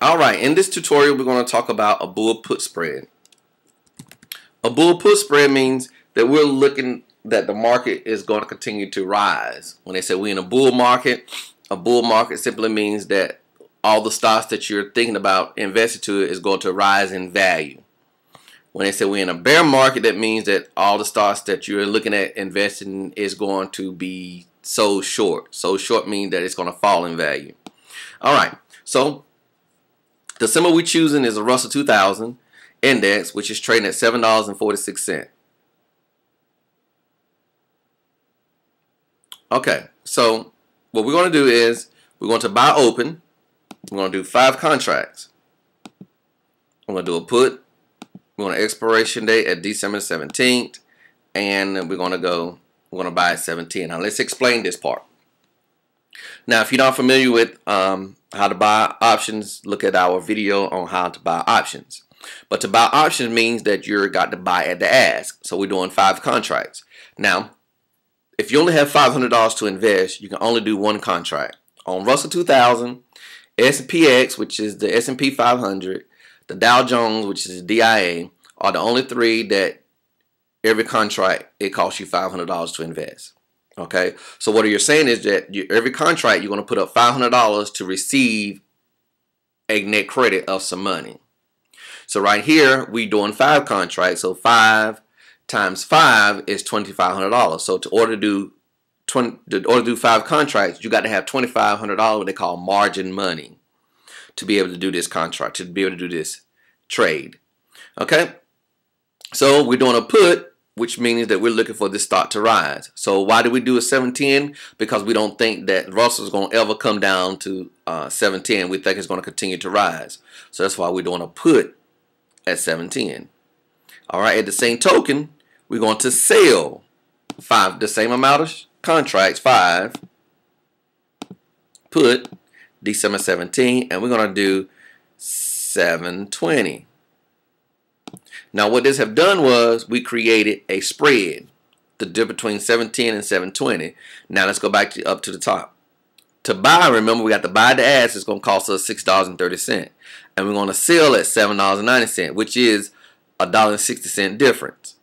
Alright, in this tutorial we're going to talk about a bull put spread. A bull put spread means that we're looking that the market is going to continue to rise. When they say we're in a bull market simply means that all the stocks that you're thinking about investing to is going to rise in value. When they say we're in a bear market, that means that all the stocks that you're looking at investing in is going to be sold short. Sold short means that it's going to fall in value. Alright, so the symbol we're choosing is a Russell 2000 index, which is trading at $7.46. Okay, so what we're going to do is we're going to buy open. We're going to do 5 contracts. I'm going to do a put. We're going to expiration date at December 17th, and we're going to buy at 17. Now let's explain this part. Now, if you're not familiar with how to buy options, look at our video on how to buy options. But to buy options means that you're got to buy at the ask. So we're doing 5 contracts. Now, if you only have $500 to invest, you can only do 1 contract. On Russell 2000, SPX, which is the S&P 500, the Dow Jones, which is the DIA, are the only 3 that every contract it costs you $500 to invest. Okay, so what you're saying is that every contract you're going to put up $500 to receive a net credit of some money. So right here we're doing 5 contracts. So 5 times 5 is $2,500. So in order to do 5 contracts, you got to have $2,500, what they call margin money, to be able to do this contract, to be able to do this trade. Okay, so we're doing a put, which means that we're looking for this stock to rise. So why do we do a 710? Because we don't think that Russell is going to ever come down to 710. We think it's going to continue to rise. So that's why we're doing a put at 710. All right. At the same token, we're going to sell 5, the same amount of contracts, 5, put December 17, and we're going to do 720. Now what this have done was we created a spread, the difference between 710 and 720. Now let's go back up to the top. To buy, remember we got to buy the ask, it's going to cost us $6.30. And we're going to sell at $7.90, which is $1.60 difference.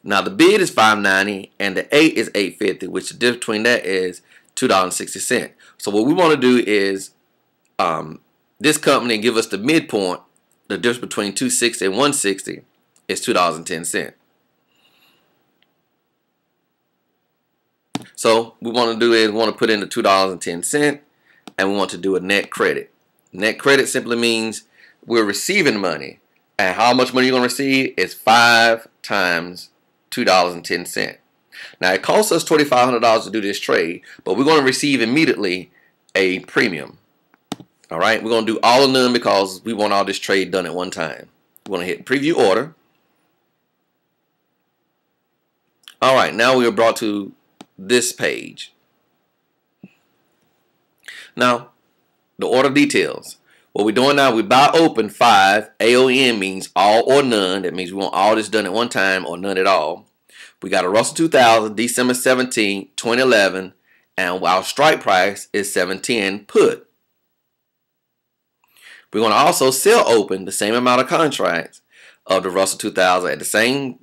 Now the bid is $5.90 and the 8 is $8.50, which the difference between that is $2.60. So what we want to do is this company give us the midpoint. The difference between 260 and 160 is $2.10. So we want to do is we want to put in the $2.10 and we want to do a net credit. Net credit simply means we're receiving money. And how much money you're going to receive is 5 times $2.10. Now it costs us $2,500 to do this trade, but we're going to receive immediately a premium. Alright, we're going to do all or none because we want all this trade done at one time. We're going to hit preview order. Alright, now we are brought to this page. Now, the order details. What we're doing now, we buy open 5. AON means all or none. That means we want all this done at one time or none at all. We got a Russell 2000, December 17, 2011, and our strike price is 710 put. We're going to also sell open the same amount of contracts of the Russell 2000 at the same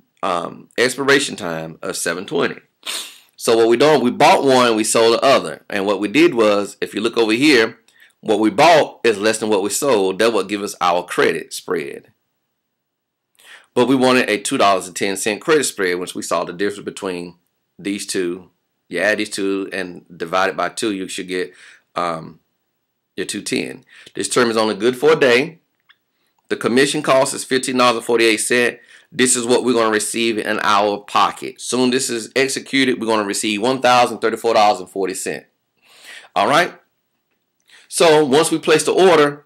expiration time of 720. So what we done, we bought one, we sold the other. And what we did was, if you look over here, what we bought is less than what we sold. That would give us our credit spread. But we wanted a $2.10 credit spread, which we saw the difference between these two. You add these two and divide it by 2, you should get your 210. This term is only good for a day. The commission cost is $15.48. This is what we're going to receive in our pocket. Soon this is executed, we're going to receive $1,034.40. All right. So once we place the order,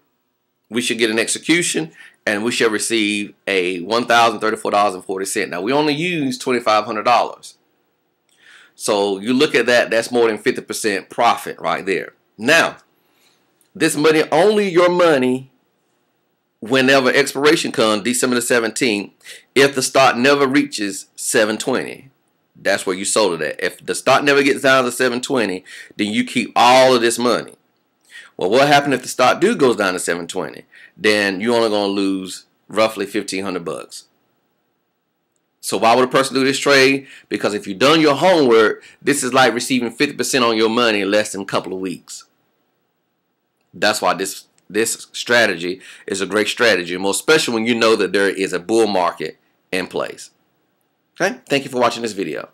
we should get an execution and we shall receive a $1,034.40. Now we only use $2,500. So you look at that, that's more than 50% profit right there. Now, this money, only your money, whenever expiration comes, December the 17th, if the stock never reaches 720. That's where you sold it at. If the stock never gets down to 720, then you keep all of this money. Well, what happened if the stock goes down to 720? Then you're only going to lose roughly $1,500. So why would a person do this trade? Because if you've done your homework, this is like receiving 50% on your money in less than a couple of weeks. That's why this strategy is a great strategy, most especially when you know that there is a bull market in place. Okay? Thank you for watching this video.